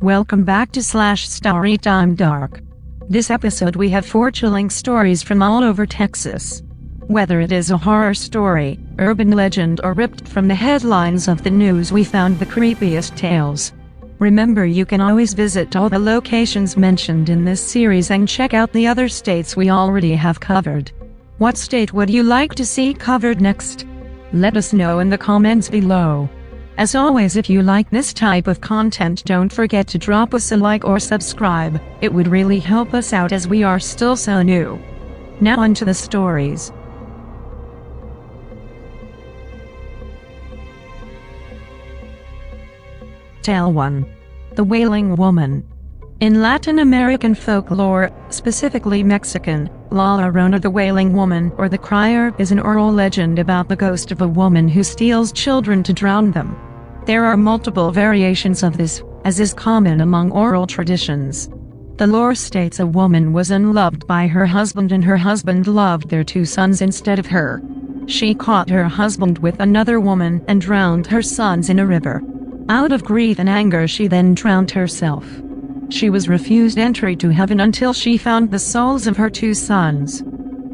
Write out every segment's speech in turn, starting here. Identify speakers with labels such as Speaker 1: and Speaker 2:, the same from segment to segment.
Speaker 1: Welcome back to Storytime Dark. This episode we have 4 chilling stories from all over Texas. Whether it is a horror story, urban legend, or ripped from the headlines of the news, we found the creepiest tales. Remember, you can always visit all the locations mentioned in this series and check out the other states we already have covered. What state would you like to see covered next? Let us know in the comments below. As always, if you like this type of content, don't forget to drop us a like or subscribe. It would really help us out as we are still so new. Now on to the stories. Tale 1. The Wailing Woman. In Latin American folklore, specifically Mexican, La Llorona, the Wailing Woman, or the Crier, is an oral legend about the ghost of a woman who steals children to drown them. There are multiple variations of this, as is common among oral traditions. The lore states a woman was unloved by her husband and her husband loved their 2 sons instead of her. She caught her husband with another woman and drowned her sons in a river. Out of grief and anger, she then drowned herself. She was refused entry to heaven until she found the souls of her 2 sons.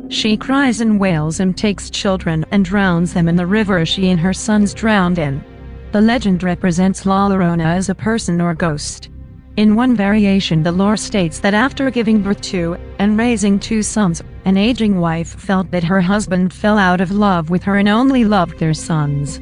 Speaker 1: She cries and wails and takes children and drowns them in the river she and her sons drowned in. The legend represents La Llorona as a person or ghost. In one variation, the lore states that after giving birth to and raising 2 sons, an aging wife felt that her husband fell out of love with her and only loved their sons.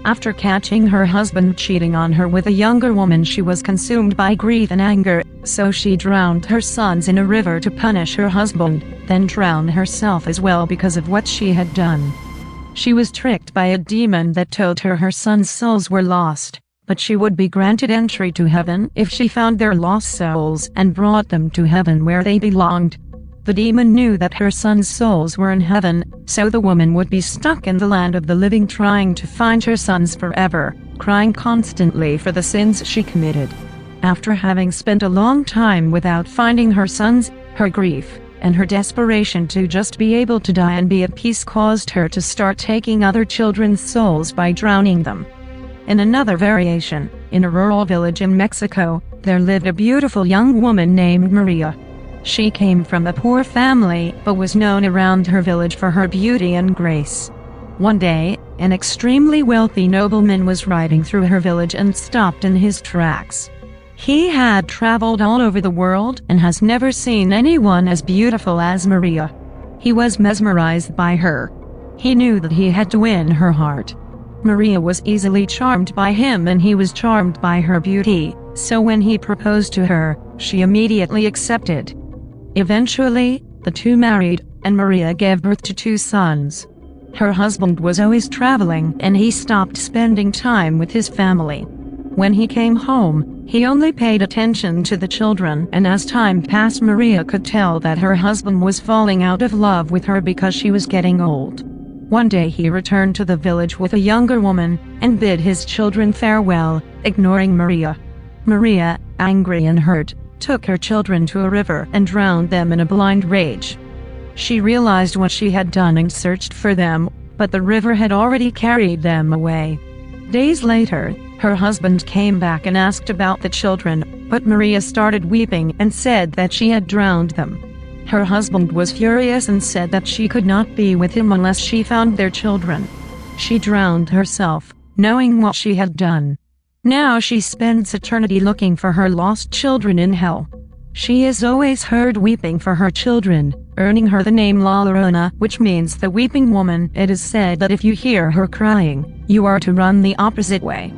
Speaker 1: After catching her husband cheating on her with a younger woman, she was consumed by grief and anger, so she drowned her sons in a river to punish her husband, then drowned herself as well because of what she had done. She was tricked by a demon that told her her sons' souls were lost, but she would be granted entry to heaven if she found their lost souls and brought them to heaven where they belonged. The demon knew that her sons' souls were in heaven, so the woman would be stuck in the land of the living trying to find her sons forever, crying constantly for the sins she committed. After having spent a long time without finding her sons, her grief and her desperation to just be able to die and be at peace caused her to start taking other children's souls by drowning them. In another variation, in a rural village in Mexico, there lived a beautiful young woman named Maria. She came from a poor family, but was known around her village for her beauty and grace. One day, an extremely wealthy nobleman was riding through her village and stopped in his tracks. He had traveled all over the world and has never seen anyone as beautiful as Maria. He was mesmerized by her. He knew that he had to win her heart. Maria was easily charmed by him and he was charmed by her beauty, so when he proposed to her, she immediately accepted. Eventually, the 2 married, and Maria gave birth to 2 sons. Her husband was always traveling and he stopped spending time with his family. When he came home, he only paid attention to the children, and as time passed, Maria could tell that her husband was falling out of love with her because she was getting old. One day he returned to the village with a younger woman and bid his children farewell, ignoring Maria. Maria, angry and hurt, took her children to a river and drowned them in a blind rage. She realized what she had done and searched for them, but the river had already carried them away. Days later, her husband came back and asked about the children, but Maria started weeping and said that she had drowned them. Her husband was furious and said that she could not be with him unless she found their children. She drowned herself, knowing what she had done. Now she spends eternity looking for her lost children in hell. She is always heard weeping for her children, earning her the name La Llorona, which means the weeping woman. It is said that if you hear her crying, you are to run the opposite way.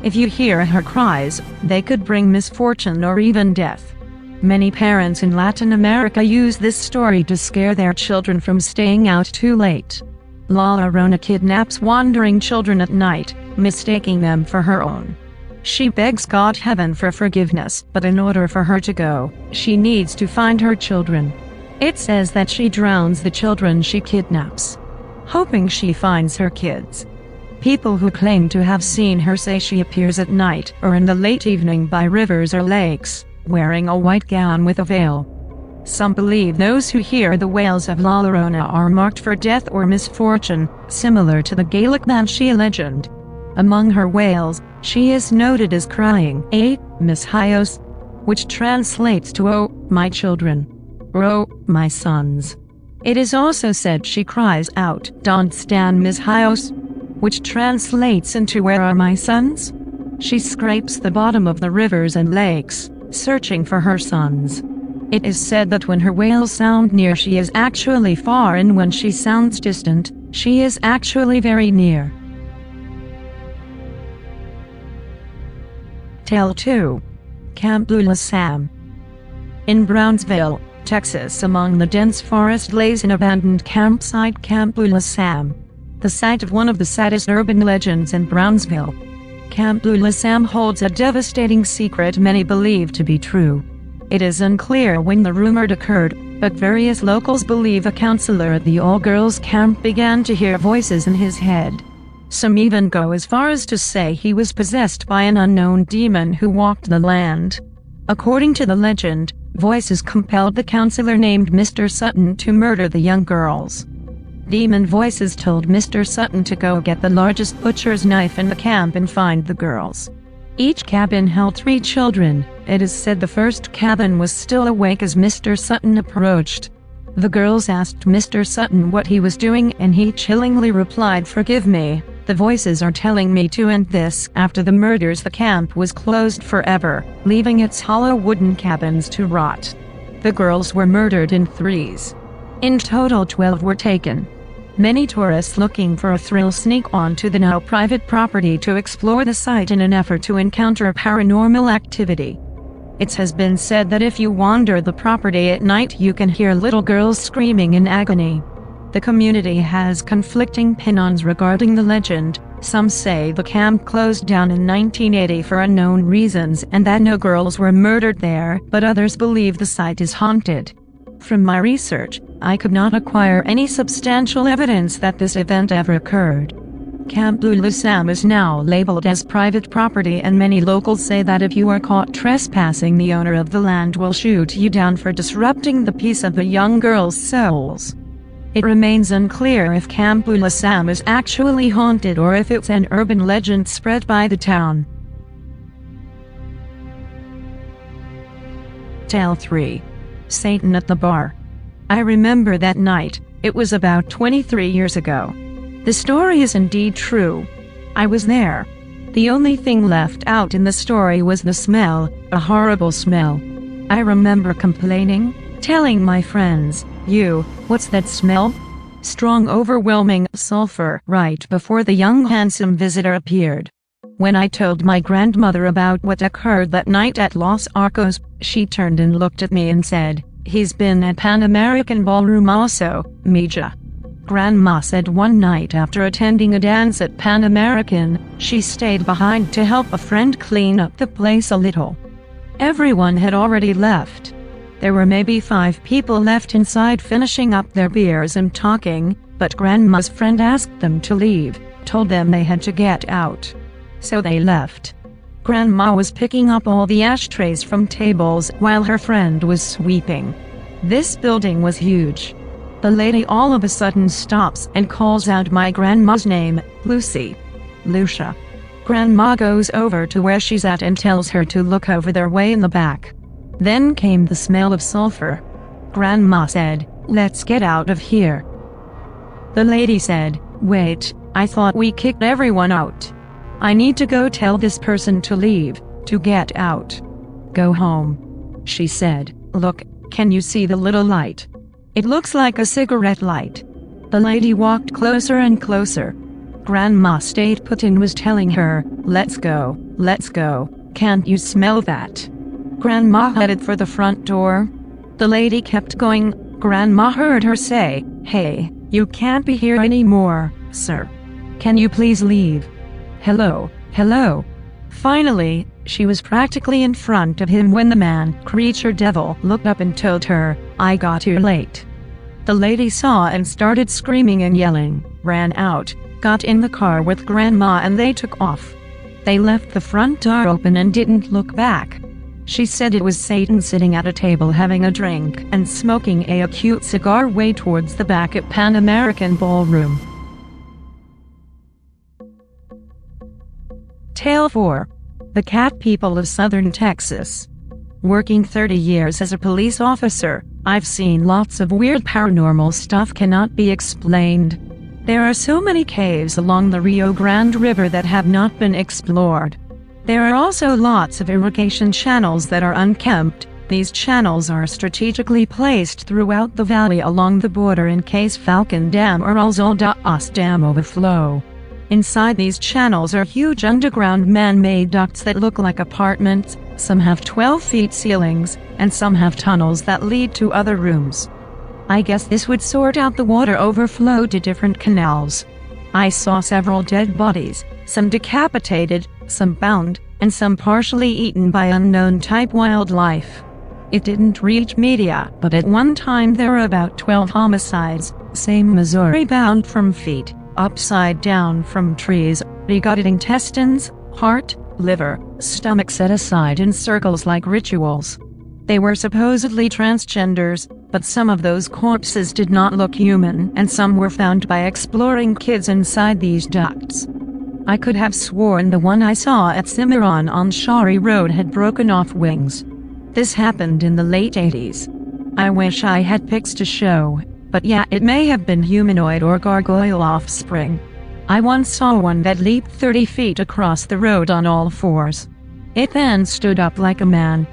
Speaker 1: If you hear her cries, they could bring misfortune or even death. Many parents in Latin America use this story to scare their children from staying out too late. La Llorona kidnaps wandering children at night, mistaking them for her own. She begs God heaven for forgiveness, but in order for her to go, she needs to find her children. It says that she drowns the children she kidnaps, hoping she finds her kids. People who claim to have seen her say she appears at night or in the late evening by rivers or lakes, wearing a white gown with a veil. Some believe those who hear the wails of La Llorona are marked for death or misfortune, similar to the Gaelic Banshee legend. Among her wails, She is noted as crying 8 Mis Hijos, which translates to "Oh, my children," or "Oh, my sons." It is also said she cries out "Don't stand mis Hijos," which translates into "Where are my sons?" She scrapes the bottom of the rivers and lakes, searching for her sons. It is said that when her wails sound near, she is actually far, and when she sounds distant, she is actually very near. Tale 2. Camp Lula Sam. In Brownsville, Texas, among the dense forest lays an abandoned campsite, Camp Lula Sam, the site of one of the saddest urban legends in Brownsville. Camp Lula Sam holds a devastating secret many believe to be true. It is unclear when the rumor occurred, but various locals believe a counselor at the all-girls camp began to hear voices in his head. Some even go as far as to say he was possessed by an unknown demon who walked the land. According to the legend, voices compelled the counselor named Mr. Sutton to murder the young girls. Demon voices told Mr. Sutton to go get the largest butcher's knife in the camp and find the girls. Each cabin held 3 children. It is said the first cabin was still awake as Mr. Sutton approached. The girls asked Mr. Sutton what he was doing, and he chillingly replied, "Forgive me, the voices are telling me to end this." After the murders, the camp was closed forever, leaving its hollow wooden cabins to rot. The girls were murdered in threes. In total, 12 were taken. Many tourists looking for a thrill sneak onto the now private property to explore the site in an effort to encounter paranormal activity. It has been said that if you wander the property at night, you can hear little girls screaming in agony. The community has conflicting opinions regarding the legend. Some say the camp closed down in 1980 for unknown reasons and that no girls were murdered there, but others believe the site is haunted. From my research, I could not acquire any substantial evidence that this event ever occurred. Camp Lula Sam is now labeled as private property, and many locals say that if you are caught trespassing, the owner of the land will shoot you down for disrupting the peace of the young girls' souls. It remains unclear if Camp Lula Sam is actually haunted or if it's an urban legend spread by the town. Tale 3. Satan at the Bar. I remember that night. It was about 23 years ago. The story is indeed true. I was there. The only thing left out in the story was the smell, a horrible smell. I remember complaining, telling my friends, "What's that smell? Strong, overwhelming sulfur," right before the young handsome visitor appeared. When I told my grandmother about what occurred that night at Los Arcos, she turned and looked at me and said, "He's been at Pan American Ballroom also, Mija." Grandma said one night after attending a dance at Pan American, she stayed behind to help a friend clean up the place a little. Everyone had already left. There were maybe 5 people left inside finishing up their beers and talking, but Grandma's friend asked them to leave, told them they had to get out. So they left. Grandma was picking up all the ashtrays from tables while her friend was sweeping. This building was huge. The lady all of a sudden stops and calls out my grandma's name, Lucy. Lucia. Grandma goes over to where she's at and tells her to look over their way in the back. Then came the smell of sulfur. Grandma said, "Let's get out of here." The lady said, "Wait, I thought we kicked everyone out. I need to go tell this person to leave, to get out." "Go home," she said. "Look, can you see the little light? It looks like a cigarette light." The lady walked closer and closer. Grandma stayed put and was telling her, let's go, can't you smell that?" Grandma headed for the front door. The lady kept going. Grandma heard her say, "Hey, you can't be here anymore, sir. Can you please leave? Hello." Finally, she was practically in front of him when the man, creature devil, looked up and told her, "I got here late." The lady saw and started screaming and yelling, ran out, got in the car with Grandma, and they took off. They left the front door open and didn't look back. She said it was Satan sitting at a table having a drink and smoking a cute cigar way towards the back at Pan American Ballroom. Tale 4. The Cat People of Southern Texas. Working 30 years as a police officer, I've seen lots of weird paranormal stuff cannot be explained. There are so many caves along the Rio Grande River that have not been explored. There are also lots of irrigation channels that are unkempt. These channels are strategically placed throughout the valley along the border in case Falcon Dam or Alzolda's Dam overflow. Inside these channels are huge underground man-made ducts that look like apartments. Some have 12-foot ceilings, and some have tunnels that lead to other rooms. I guess this would sort out the water overflow to different canals. I saw several dead bodies, some decapitated, some bound, and some partially eaten by unknown type wildlife. It didn't reach media, but at one time there were about 12 homicides, same Missouri bound from feet, upside down from trees, regutted intestines, heart, liver, stomach set aside in circles like rituals. They were supposedly transgenders, but some of those corpses did not look human, and some were found by exploring kids inside these ducts. I could have sworn the one I saw at Cimarron on Shari Road had broken off wings. This happened in the late 80s. I wish I had pics to show, but yeah, it may have been humanoid or gargoyle offspring. I once saw one that leaped 30 feet across the road on all fours. It then stood up like a man.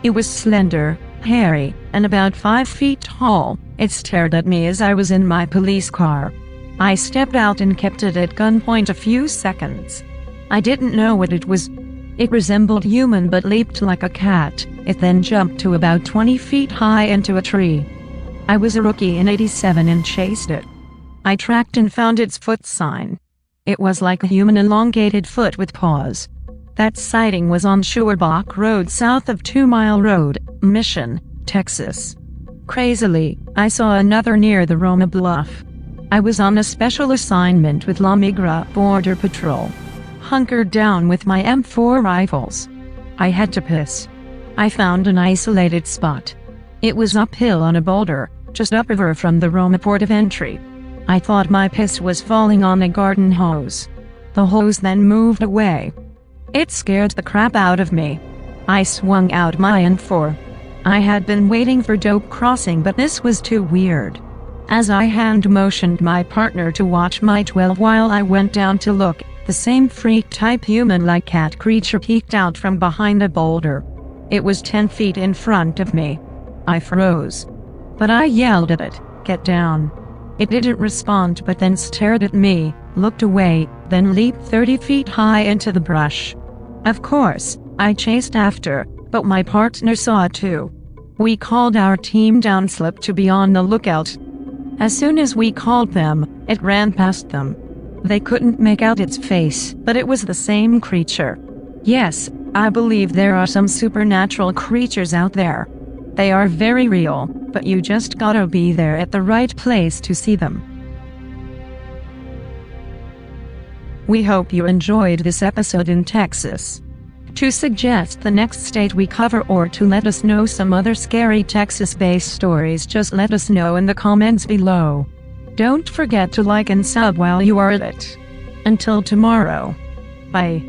Speaker 1: It was slender, hairy, and about 5 feet tall. It stared at me as I was in my police car. I stepped out and kept it at gunpoint a few seconds. I didn't know what it was. It resembled human but leaped like a cat. It then jumped to about 20 feet high into a tree. I was a rookie in '87 and chased it. I tracked and found its foot sign. It was like a human elongated foot with paws. That sighting was on Shorebock Road south of 2 Mile Road, Mission, Texas. Crazily, I saw another near the Roma Bluff. I was on a special assignment with La Migra Border Patrol. Hunkered down with my M4 rifles. I had to piss. I found an isolated spot. It was uphill on a boulder, just upriver from the Roma port of entry. I thought my piss was falling on a garden hose. The hose then moved away. It scared the crap out of me. I swung out my M4. I had been waiting for dope crossing, but this was too weird. As I hand motioned my partner to watch my 12 while I went down to look, the same freak-type human-like cat creature peeked out from behind a boulder. It was 10 feet in front of me. I froze. But I yelled at it, "Get down." It didn't respond but then stared at me, looked away, then leaped 30 feet high into the brush. Of course, I chased after, but my partner saw it too. We called our team downslip to be on the lookout. As soon as we called them, it ran past them. They couldn't make out its face, but it was the same creature. Yes, I believe there are some supernatural creatures out there. They are very real, but you just gotta be there at the right place to see them. We hope you enjoyed this episode in Texas. To suggest the next state we cover or to let us know some other scary Texas-based stories, just let us know in the comments below. Don't forget to like and sub while you are at it. Until tomorrow. Bye.